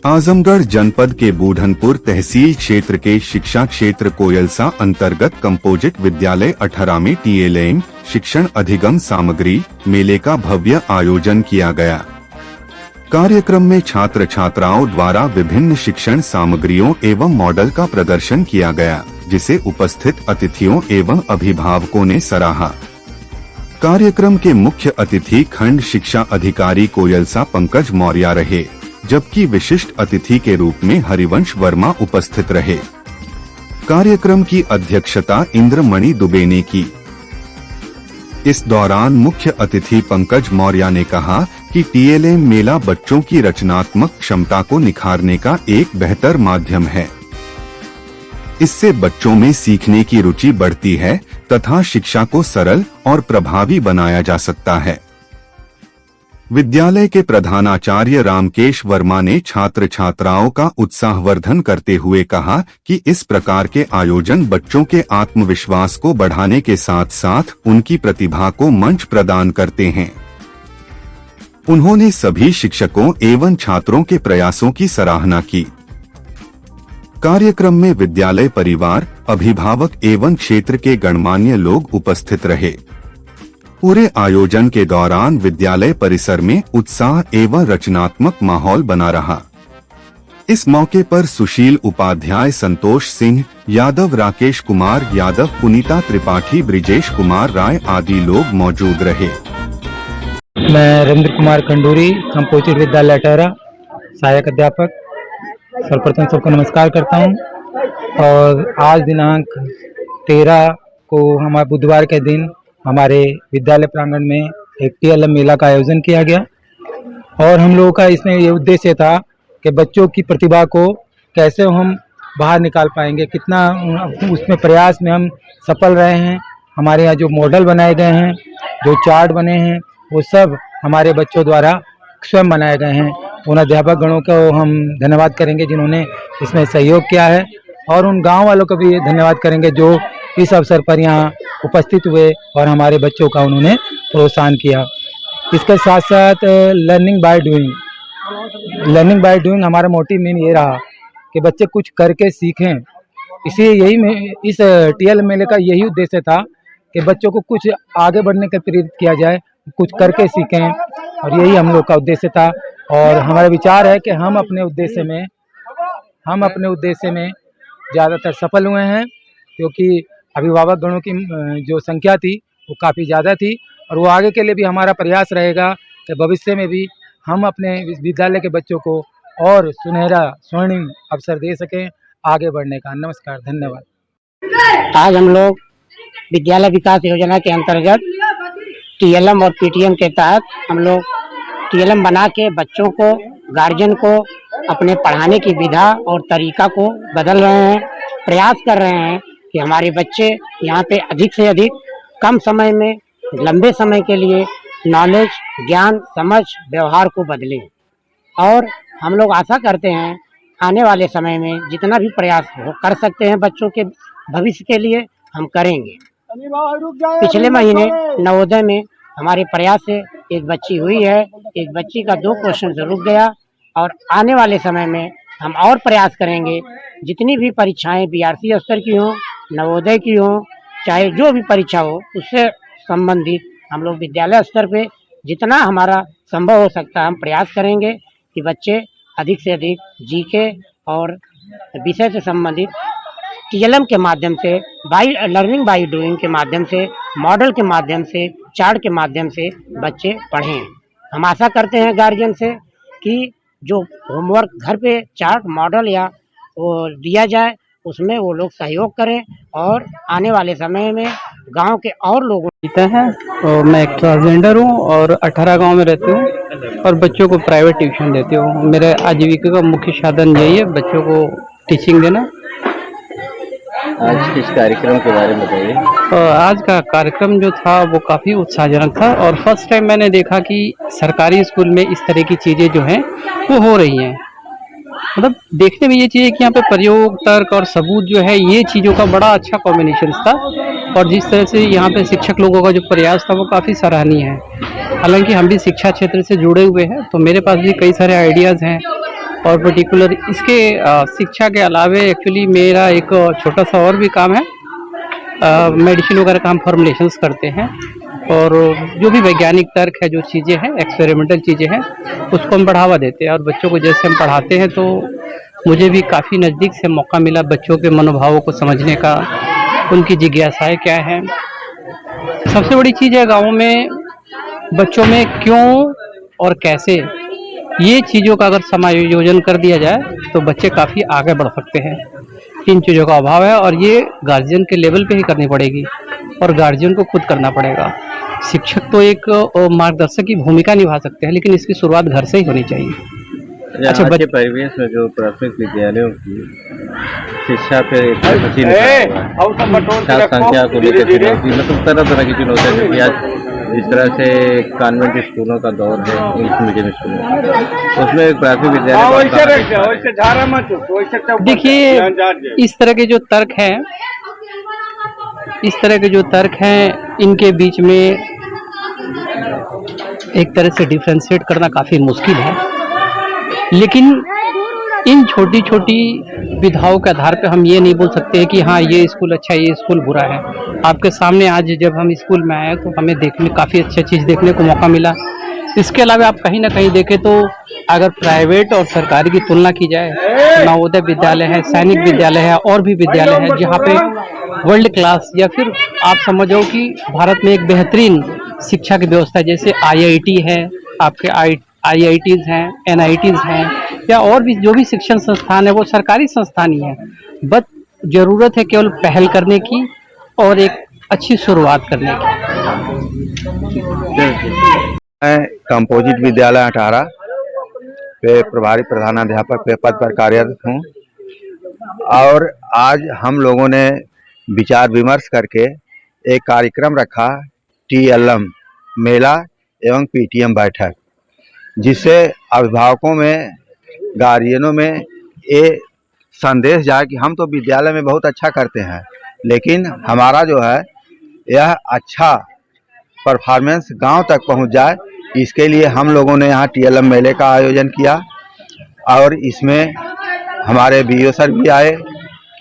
आजमगढ़ जनपद के बूढ़नपुर तहसील क्षेत्र के शिक्षा क्षेत्र कोयलसा अंतर्गत कंपोजिट विद्यालय 18 में TLM शिक्षण अधिगम सामग्री मेले का भव्य आयोजन किया गया। कार्यक्रम में छात्र छात्राओं द्वारा विभिन्न शिक्षण सामग्रियों एवं मॉडल का प्रदर्शन किया गया, जिसे उपस्थित अतिथियों एवं अभिभावकों ने सराहा। कार्यक्रम के मुख्य अतिथि खंड शिक्षा अधिकारी कोयलसा पंकज मौर्य रहे, जबकि विशिष्ट अतिथि के रूप में हरिवंश वर्मा उपस्थित रहे। कार्यक्रम की अध्यक्षता इंद्रमणि दुबे ने की। इस दौरान मुख्य अतिथि पंकज मौर्य ने कहा कि TLM मेला बच्चों की रचनात्मक क्षमता को निखारने का एक बेहतर माध्यम है। इससे बच्चों में सीखने की रुचि बढ़ती है तथा शिक्षा को सरल और प्रभावी बनाया जा सकता है। विद्यालय के प्रधानाचार्य रामकेश वर्मा ने छात्र छात्राओं का उत्साहवर्धन करते हुए कहा कि इस प्रकार के आयोजन बच्चों के आत्मविश्वास को बढ़ाने के साथ साथ उनकी प्रतिभा को मंच प्रदान करते हैं। उन्होंने सभी शिक्षकों एवं छात्रों के प्रयासों की सराहना की। कार्यक्रम में विद्यालय परिवार, अभिभावक एवं क्षेत्र के गणमान्य लोग उपस्थित रहे। पूरे आयोजन के दौरान विद्यालय परिसर में उत्साह एवं रचनात्मक माहौल बना रहा। इस मौके पर सुशील उपाध्याय, संतोष सिंह यादव, राकेश कुमार यादव, पुनीता त्रिपाठी, ब्रिजेश कुमार राय आदि लोग मौजूद रहे। मैं रविंद्र कुमार खंडूरी, कंपोजिट विद्यालय 18 सहायक अध्यापक, सर्वप्रथम सबको नमस्कार करता हूं। और आज दिनांक 13 को हमारे बुधवार के दिन हमारे विद्यालय प्रांगण में एक TLM मेला का आयोजन किया गया और हम लोगों का इसमें ये उद्देश्य था कि बच्चों की प्रतिभा को कैसे हम बाहर निकाल पाएंगे, कितना उसमें प्रयास में हम सफल रहे हैं। हमारे यहाँ जो मॉडल बनाए गए हैं, जो चार्ट बने हैं, वो सब हमारे बच्चों द्वारा स्वयं बनाए गए हैं। उन अध्यापक गणों को हम धन्यवाद करेंगे जिन्होंने इसमें सहयोग किया है, और उन गांव वालों को भी धन्यवाद करेंगे जो इस अवसर पर यहाँ उपस्थित हुए और हमारे बच्चों का उन्होंने प्रोत्साहन किया। इसके साथ साथ लर्निंग बाय डूइंग हमारा मोटिव मेन ये रहा कि बच्चे कुछ करके सीखें। इस TLM मेले का यही उद्देश्य था कि बच्चों को कुछ आगे बढ़ने के प्रेरित किया जाए, कुछ करके सीखें, और यही हम लोग का उद्देश्य था। और हमारा विचार है कि हम अपने उद्देश्य में ज़्यादातर सफल हुए हैं, क्योंकि अभिभावक गणों की जो संख्या थी वो काफ़ी ज़्यादा थी, और वो आगे के लिए भी हमारा प्रयास रहेगा कि भविष्य में भी हम अपने विद्यालय के बच्चों को और सुनहरा स्वर्णिम अवसर दे सकें आगे बढ़ने का। नमस्कार, धन्यवाद। आज हम लोग विद्यालय विकास योजना के अंतर्गत TLM और PTM के तहत हम लोग TLM बना के बच्चों को, गार्जियन को अपने पढ़ाने की विधा और तरीका को बदल रहे हैं। प्रयास कर रहे हैं कि हमारे बच्चे यहाँ पे अधिक से अधिक कम समय में लंबे समय के लिए नॉलेज, ज्ञान, समझ, व्यवहार को बदलें। और हम लोग आशा करते हैं आने वाले समय में जितना भी प्रयास कर सकते हैं बच्चों के भविष्य के लिए हम करेंगे। पिछले महीने नवोदय में हमारे प्रयास से एक बच्ची हुई है, एक बच्ची का 2 क्वेश्चन से रुक गया, और आने वाले समय में हम और प्रयास करेंगे। जितनी भी परीक्षाएं BRC स्तर की हों, नवोदय की हों, चाहे जो भी परीक्षा हो, उससे संबंधित हम लोग विद्यालय स्तर पे जितना हमारा संभव हो सकता है हम प्रयास करेंगे कि बच्चे अधिक से अधिक GK और विषय से संबंधित TLM के माध्यम से, लर्निंग बाय डूइंग के माध्यम से, मॉडल के माध्यम से, चार्ट के माध्यम से बच्चे पढ़ें। हम आशा करते हैं गार्जियन से कि जो होमवर्क घर पे चार्ट, मॉडल या वो दिया जाए उसमें वो लोग सहयोग करें, और आने वाले समय में गांव के और लोगों है। और मैं एक ट्रांसजेंडर हूँ और 18 गांव में रहती हूँ और बच्चों को प्राइवेट ट्यूशन देती हूँ। मेरे आजीविका का मुख्य साधन यही है, बच्चों को टीचिंग देना। आज किस कार्यक्रम के बारे में बताइए। आज का कार्यक्रम जो था वो काफ़ी उत्साहजनक था, और फर्स्ट टाइम मैंने देखा कि सरकारी स्कूल में इस तरह की चीज़ें जो हैं वो हो रही हैं। मतलब देखने में ये चीज़ है कि यहाँ पे प्रयोग, तर्क और सबूत जो है, ये चीज़ों का बड़ा अच्छा कॉम्बिनेशन था, और जिस तरह से यहाँ पे शिक्षक लोगों का जो प्रयास था वो काफ़ी सराहनीय है। हालांकि हम भी शिक्षा क्षेत्र से जुड़े हुए हैं, तो मेरे पास भी कई सारे आइडियाज़ हैं और पर्टिकुलर इसके शिक्षा के अलावे एक्चुअली मेरा एक छोटा सा और भी काम है। मेडिसिन वगैरह का हम फॉर्मुलेशंस करते हैं और जो भी वैज्ञानिक तर्क है, जो चीज़ें हैं, एक्सपेरिमेंटल चीज़ें हैं, उसको हम बढ़ावा देते हैं। और बच्चों को जैसे हम पढ़ाते हैं तो मुझे भी काफ़ी नज़दीक से मौका मिला बच्चों के मनोभावों को समझने का, उनकी जिज्ञासाएं क्या हैं। सबसे बड़ी चीज़ है गाँव में बच्चों में क्यों और कैसे, ये चीज़ों का अगर समायोजन कर दिया जाए तो बच्चे काफ़ी आगे बढ़ सकते हैं। इन चीज़ों का अभाव है और ये गार्जियन के लेवल पे ही करनी पड़ेगी और गार्जियन को खुद करना पड़ेगा। शिक्षक तो एक मार्गदर्शक की भूमिका निभा सकते हैं, लेकिन इसकी शुरुआत घर से ही होनी चाहिए। अच्छा, आज के परिवेश में जो प्राथमिक विद्यालयों की शिक्षा पे अच्छी छात्र संख्या को लेकर चुनौती, मतलब तरह तरह की चुनौतियाँ, क्योंकि आज जिस तरह से कॉन्वेंट स्कूलों का दौर है, इंग्लिश मीडियम स्कूलों, उसमें एक प्राथमिक विद्यालय। देखिए, इस तरह के जो तर्क हैं इनके बीच में एक तरह से डिफरेंशिएट करना काफ़ी मुश्किल है, लेकिन इन छोटी छोटी विधाओं के आधार पे हम ये नहीं बोल सकते हैं कि हाँ ये स्कूल अच्छा है, ये स्कूल बुरा है। आपके सामने आज जब हम स्कूल में आए तो हमें काफ़ी अच्छा चीज़ देखने को मौका मिला। इसके अलावा आप कहीं ना कहीं देखें तो अगर प्राइवेट और सरकारी की तुलना की जाए, नवोदय विद्यालय है, सैनिक विद्यालय है और भी विद्यालय है जहाँ पे वर्ल्ड क्लास या फिर आप समझो कि भारत में एक बेहतरीन शिक्षा की व्यवस्था है। जैसे IIT है, आपके IITs हैं, NITs हैं, या और भी जो भी शिक्षण संस्थान है वो सरकारी संस्थान ही है। बस ज़रूरत है केवल पहल करने की और एक अच्छी शुरुआत करने की। मैं कंपोजिट विद्यालय 18 पे प्रभारी प्रधानाध्यापक के पद पर कार्यरत हूँ और आज हम लोगों ने विचार विमर्श करके एक कार्यक्रम रखा, TLM मेला एवं PTM बैठक, जिससे अभिभावकों में, गार्जियनों में ये संदेश जाए कि हम तो विद्यालय में बहुत अच्छा करते हैं, लेकिन हमारा जो है यह अच्छा परफॉर्मेंस गांव तक पहुंच जाए। इसके लिए हम लोगों ने यहाँ TLM मेले का आयोजन किया और इसमें हमारे BO सर भी आए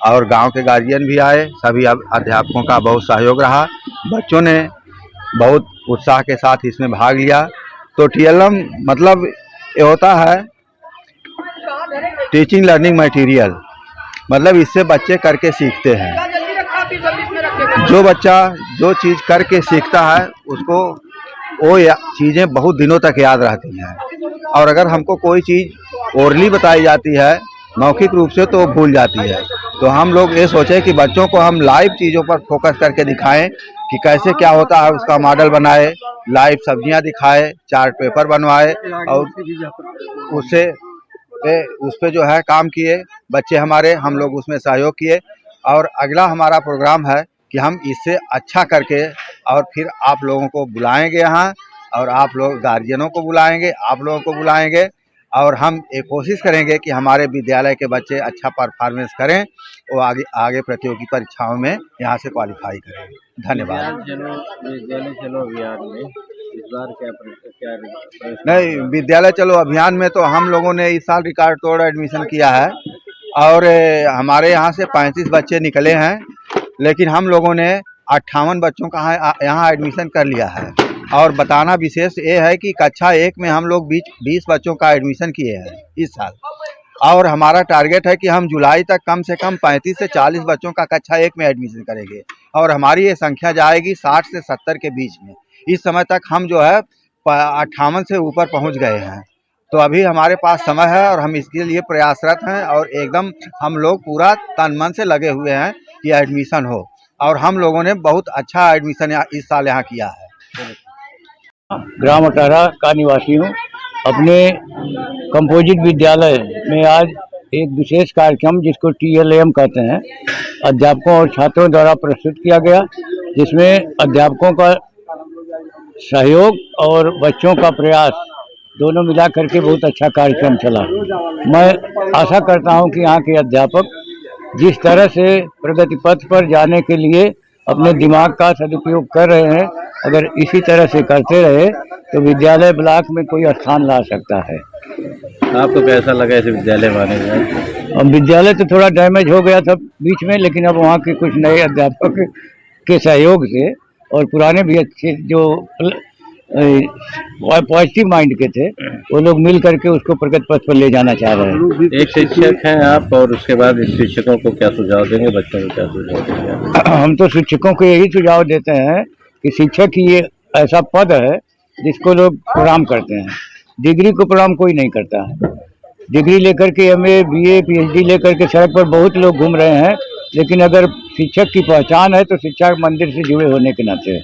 और गांव के गार्जियन भी आए। सभी अध्यापकों का बहुत सहयोग रहा, बच्चों ने बहुत उत्साह के साथ इसमें भाग लिया। तो TLM मतलब ये होता है टीचिंग लर्निंग मटेरियल, मतलब इससे बच्चे करके सीखते हैं। जो बच्चा जो चीज़ करके सीखता है उसको वो चीज़ें बहुत दिनों तक याद रहती हैं, और अगर हमको कोई चीज़ ओरली बताई जाती है मौखिक रूप से तो भूल जाती है। तो हम लोग ये सोचे कि बच्चों को हम लाइव चीज़ों पर फोकस करके दिखाएं कि कैसे क्या होता है, उसका मॉडल बनाए, लाइव सब्जियां दिखाए, चार्ट पेपर बनवाए और उससे उस पे जो है काम किए बच्चे हमारे, हम लोग उसमें सहयोग किए। और अगला हमारा प्रोग्राम है कि हम इससे अच्छा करके और फिर आप लोगों को बुलाएंगे यहाँ, और आप लोग गार्जियनों को बुलाएंगे, आप लोगों को बुलाएंगे, और हम ये कोशिश करेंगे कि हमारे विद्यालय के बच्चे अच्छा परफॉर्मेंस करें, वो आगे प्रतियोगी परीक्षाओं में यहाँ से क्वालिफाई करें। धन्यवाद। विद्यालय चलो अभियान में इस बार क्या नहीं, विद्यालय चलो अभियान में तो हम लोगों ने इस साल रिकॉर्ड तोड़ एडमिशन किया है और हमारे यहाँ से 35 बच्चे निकले हैं, लेकिन हम लोगों ने 58 बच्चों का यहाँ एडमिशन कर लिया है। और बताना विशेष ये है कि कक्षा 1 में हम लोग 20 बच्चों का एडमिशन किए हैं इस साल, और हमारा टारगेट है कि हम जुलाई तक कम से कम 35 से 40 बच्चों का कक्षा 1 में एडमिशन करेंगे, और हमारी ये संख्या जाएगी 60 से 70 के बीच में। इस समय तक हम जो है 58 से ऊपर पहुंच गए हैं। तो अभी हमारे पास समय है और हम इसके लिए प्रयासरत हैं, और एकदम हम लोग पूरा तन मन से लगे हुए हैं कि एडमिशन हो, और हम लोगों ने बहुत अच्छा एडमिशन इस साल यहाँ किया है। ग्राम 18 का निवासी हूँ। अपने कंपोजिट विद्यालय में आज एक विशेष कार्यक्रम जिसको TLM कहते हैं, अध्यापकों और छात्रों द्वारा प्रस्तुत किया गया, जिसमें अध्यापकों का सहयोग और बच्चों का प्रयास दोनों मिला करके बहुत अच्छा कार्यक्रम चला। मैं आशा करता हूं कि यहाँ के अध्यापक जिस तरह से प्रगति पथ पर जाने के लिए अपने दिमाग का सदुपयोग कर रहे हैं, अगर इसी तरह से करते रहे तो विद्यालय ब्लॉक में कोई स्थान ला सकता है। आपको कैसा लगा इस विद्यालय में आने में? अब विद्यालय तो थोड़ा डैमेज हो गया था बीच में, लेकिन अब वहाँ के कुछ नए अध्यापक के सहयोग से और पुराने भी अच्छे जो पॉजिटिव माइंड के थे, वो लोग मिल करके उसको प्रगति पथ पर ले जाना चाह रहे हैं। एक शिक्षक हैं आप, और उसके बाद इस शिक्षकों को क्या सुझाव देंगे, बच्चों को क्या सुझाव देंगे? हम तो शिक्षकों को यही सुझाव देते हैं कि शिक्षक ही ये ऐसा पद है जिसको लोग प्रणाम करते हैं। डिग्री को प्रणाम कोई नहीं करता है। डिग्री लेकर के एमए, बीए, पीएचडी लेकर के सड़क पर बहुत लोग घूम रहे हैं, लेकिन अगर शिक्षक की पहचान है तो शिक्षा मंदिर से जुड़े होने के नाते है।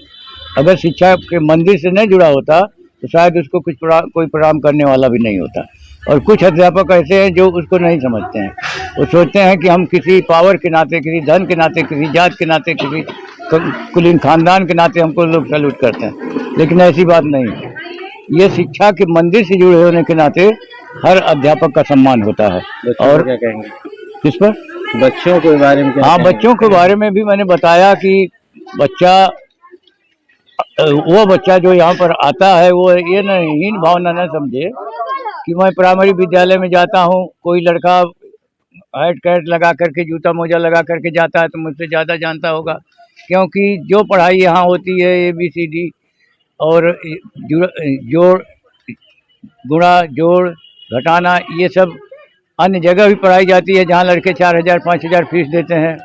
अगर शिक्षा के मंदिर से नहीं जुड़ा होता तो शायद उसको कोई प्रणाम करने वाला भी नहीं होता। और कुछ अध्यापक ऐसे हैं जो उसको नहीं समझते हैं। वो सोचते हैं कि हम किसी पावर के नाते, किसी धन के नाते, किसी जात के नाते, किसी कुलीन खानदान के नाते हमको लोग सैल्यूट करते हैं, लेकिन ऐसी बात नहीं है। ये शिक्षा के मंदिर से जुड़े होने के नाते हर अध्यापक का सम्मान होता है। और क्या कहेंगे किस पर? बच्चों के बारे में क्या हाँ, कहेंगे? बच्चों के बारे में भी मैंने बताया कि वो बच्चा जो यहाँ पर आता है वो ये नहीं हीन भावना न समझे कि मैं प्राइमरी विद्यालय में जाता हूँ, कोई लड़का हैट कैट लगा करके, जूता मोजा लगा करके जाता है तो मुझसे ज़्यादा जानता होगा, क्योंकि जो पढ़ाई यहाँ होती है ABCD और जोड़, गुणा, जोड़, घटाना, ये सब अन्य जगह भी पढ़ाई जाती है जहाँ लड़के 4,000 5,000 फीस देते हैं।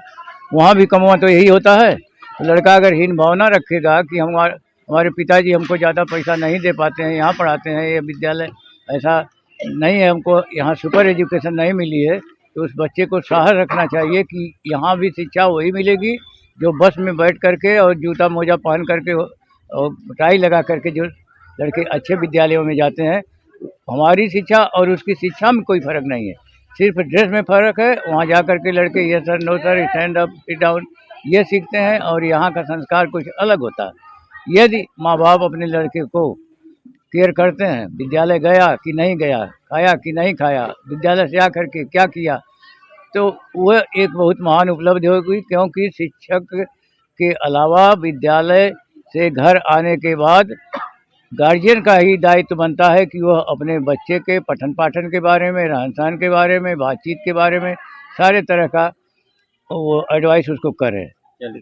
वहाँ भी कमाना तो यही होता है। तो लड़का अगर हीन भावना रखेगा कि हमारे पिताजी हमको ज़्यादा पैसा नहीं दे पाते हैं, यहाँ पढ़ाते हैं, ये विद्यालय ऐसा नहीं है, हमको यहाँ सुपर एजुकेशन नहीं मिली है, तो उस बच्चे को साहस रखना चाहिए कि यहाँ भी शिक्षा वही मिलेगी जो बस में बैठ करके और जूता मोजा पहन करके और टाई लगा करके जो लड़के अच्छे विद्यालयों में जाते हैं। हमारी शिक्षा और उसकी शिक्षा में कोई फ़र्क नहीं है, सिर्फ ड्रेस में फ़र्क है। वहाँ जा कर के लड़के ये sir, no sir, stand up, sit down ये सीखते हैं, और यहाँ का संस्कार कुछ अलग होता है। यदि माँ बाप अपने लड़के को केयर करते हैं, विद्यालय गया कि नहीं गया, खाया कि नहीं खाया, विद्यालय से आकर के क्या किया, तो वह एक बहुत महान उपलब्धि होगी। क्योंकि शिक्षक के अलावा विद्यालय से घर आने के बाद गार्जियन का ही दायित्व बनता है कि वह अपने बच्चे के पठन पाठन के बारे में, रहन सहन के बारे में, बातचीत के बारे में सारे तरह का वो एडवाइस उसको करे। चलिए।